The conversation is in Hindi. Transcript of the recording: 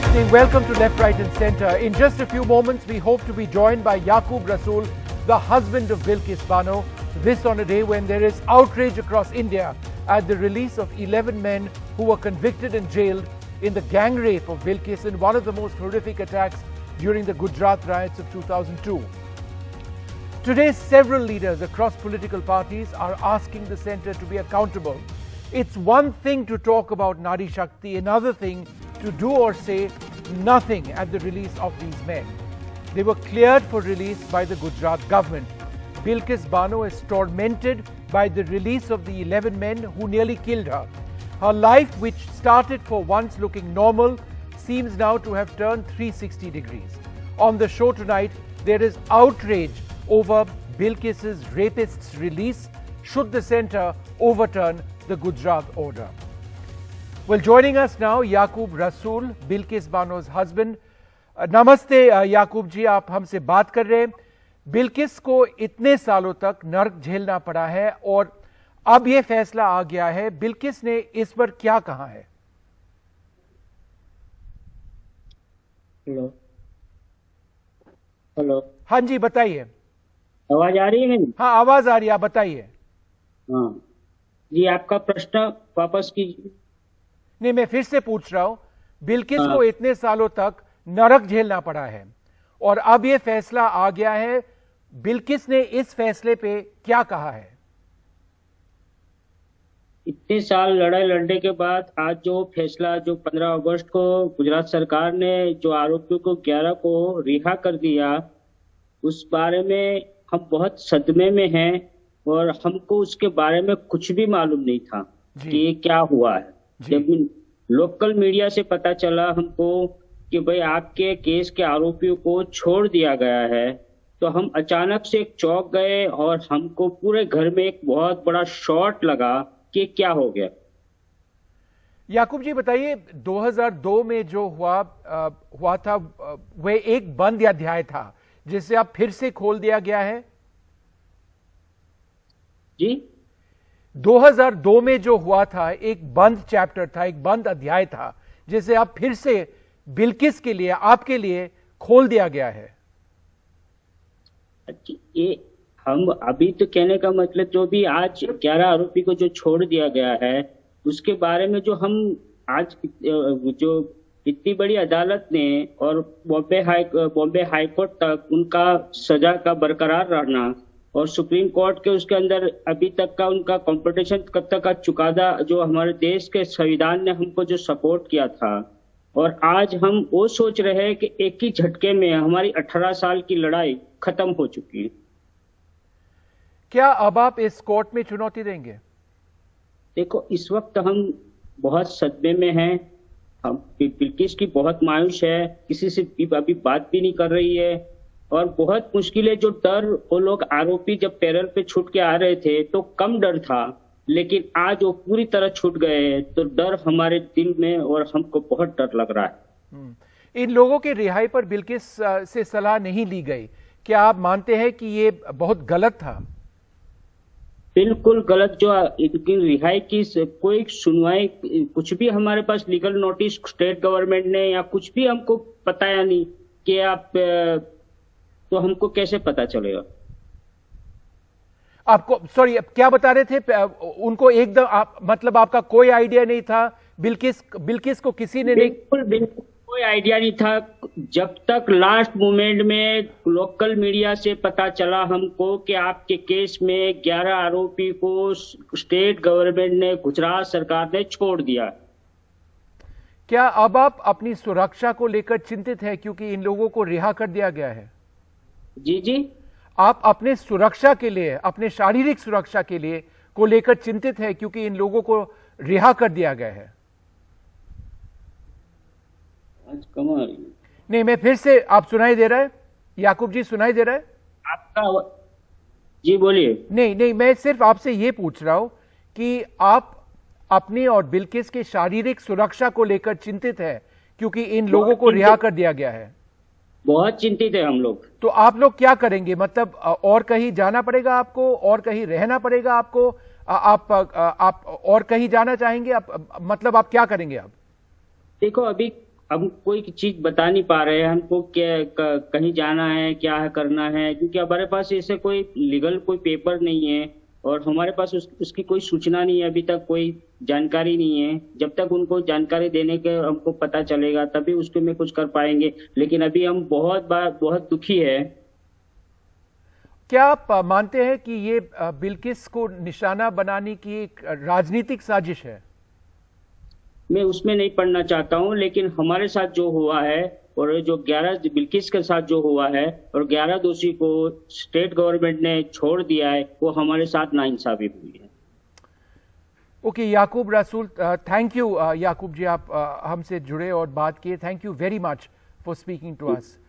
Welcome to Left, Right and Centre. In just a few moments, we hope to be joined by Yaqub Rasool, the husband of Bilkis Bano. This on a day when there is outrage across India at the release of 11 men who were convicted and jailed in the gang rape of Bilkis in one of the most horrific attacks during the Gujarat riots of 2002. Today, several leaders across political parties are asking the centre to be accountable. It's one thing to talk about Nari Shakti, another thing to do or say nothing at the release of these men. They were cleared for release by the Gujarat government. Bilkis Bano is tormented by the release of the 11 men who nearly killed her. Her life, which started for once looking normal, seems now to have turned 360 degrees. On the show tonight, there is outrage over Bilkis's rapist's release. Should the centre overturn the Gujarat order? Well, joining us now, Yaqub Rasool, Bilkis Bano's husband. नमस्ते याकूब जी, आप हमसे बात कर रहे हैं। बिल्किस को इतने सालों तक नर्क झेलना पड़ा है और अब ये फैसला आ गया है। बिल्किस ने इस पर क्या कहा है? हेलो हेलो, हाँ जी, बताइए। आवाज आ रही है मेरी? हाँ, आवाज आ रही है, आप बताइए। हाँ जी, आपका प्रश्न वापस कीजिए। नहीं, मैं फिर से पूछ रहा हूं। बिल्किस को इतने सालों तक नरक झेलना पड़ा है और अब ये फैसला आ गया है। बिल्किस ने इस फैसले पे क्या कहा है? इतने साल लड़ाई लड़ने के बाद आज जो फैसला, जो 15 अगस्त को गुजरात सरकार ने जो आरोपियों को 11 को रिहा कर दिया, उस बारे में हम बहुत सदमे में हैं और हमको उसके बारे में कुछ भी मालूम नहीं था कि ये क्या हुआ है। जब लोकल मीडिया से पता चला हमको कि भाई आपके केस के आरोपियों को छोड़ दिया गया है, तो हम अचानक से चौंक गए और हमको पूरे घर में एक बहुत बड़ा शॉट लगा कि क्या हो गया। याकूब जी बताइए, 2002 में जो हुआ था वह एक बंद अध्याय था जिसे अब फिर से खोल दिया गया है जी। 2002 में जो हुआ था एक बंद चैप्टर था, एक बंद अध्याय था जिसे अब फिर से बिल्किस के लिए, आपके लिए खोल दिया गया है। ये हम अभी तो कहने का मतलब, जो भी आज 11 आरोपी को जो छोड़ दिया गया है उसके बारे में जो हम आज जो इतनी बड़ी अदालत ने और बॉम्बे हाई कोर्ट तक उनका सजा का बरकरार रहना और सुप्रीम कोर्ट के उसके अंदर अभी तक का उनका कॉम्पिटिशन कब तक का चुकादा, जो हमारे देश के संविधान ने हमको जो सपोर्ट किया था, और आज हम वो सोच रहे हैं कि एक ही झटके में हमारी 18 साल की लड़ाई खत्म हो चुकी है। क्या अब आप इस कोर्ट में चुनौती देंगे? देखो, इस वक्त हम बहुत सदमे में हैं। हम बिल्किस की बहुत मायूस है, किसी से अभी बात भी नहीं कर रही है और बहुत मुश्किल है। जो डर वो लोग आरोपी जब पैरोल पे छूट के आ रहे थे तो कम डर था, लेकिन आज वो पूरी तरह छूट गए हैं तो डर हमारे दिल में और हमको बहुत डर लग रहा है। इन लोगों के रिहाई पर बिल्किस से सलाह नहीं ली गई, क्या आप मानते हैं कि ये बहुत गलत था? बिल्कुल गलत। जो इनकी रिहाई की कोई सुनवाई, कुछ भी हमारे पास लीगल नोटिस स्टेट गवर्नमेंट ने या कुछ भी हमको बताया नहीं कि आप, तो हमको कैसे पता चलेगा? आपको सॉरी, क्या बता रहे थे? उनको एकदम मतलब आपका कोई आइडिया नहीं था? बिल्किस को किसी ने बिल्कुल कोई आइडिया नहीं था। जब तक लास्ट मोमेंट में लोकल मीडिया से पता चला हमको कि आपके केस में 11 आरोपी को स्टेट गवर्नमेंट ने, गुजरात सरकार ने छोड़ दिया। क्या अब आप अपनी सुरक्षा को लेकर चिंतित हैं क्योंकि इन लोगों को रिहा कर दिया गया है? जी जी, आप अपने सुरक्षा के लिए, अपने शारीरिक सुरक्षा के लिए को लेकर चिंतित है क्योंकि इन लोगों को रिहा कर दिया गया है? नहीं, मैं फिर से, आप सुनाई दे रहा है याकूब जी? सुनाई दे रहा है आपका? जी बोलिए। नहीं, मैं सिर्फ आपसे ये पूछ रहा हूं कि आप अपनी और बिल्किस की शारीरिक सुरक्षा को लेकर चिंतित है क्योंकि इन लोगों को रिहा कर दिया गया है। बहुत चिंतित है हम लोग। तो आप लोग क्या करेंगे? मतलब और कहीं जाना पड़ेगा आपको, और कहीं रहना पड़ेगा आपको? आप और कहीं जाना चाहेंगे? मतलब आप क्या करेंगे अब? देखो, अभी हम कोई चीज बता नहीं पा रहे हैं, हमको क्या कहीं जाना है, क्या है करना है, क्योंकि हमारे पास ऐसे कोई लीगल कोई पेपर नहीं है और हमारे पास उसकी कोई सूचना नहीं है, अभी तक कोई जानकारी नहीं है। जब तक उनको जानकारी देने के हमको पता चलेगा तभी उसके में कुछ कर पाएंगे, लेकिन अभी हम बहुत दुखी है। क्या आप मानते हैं कि ये बिल्किस को निशाना बनाने की एक राजनीतिक साजिश है? मैं उसमें नहीं पढ़ना चाहता हूं, लेकिन हमारे साथ जो हुआ है और जो 11 बिल्किस के साथ जो हुआ है और 11 दोषी को स्टेट गवर्नमेंट ने छोड़ दिया है, वो हमारे साथ नाइंसाफी हुई है। ओके याकूब रसूल, थैंक यू याकूब जी, आप हमसे जुड़े और बात किए। Thank you very much for speaking to us.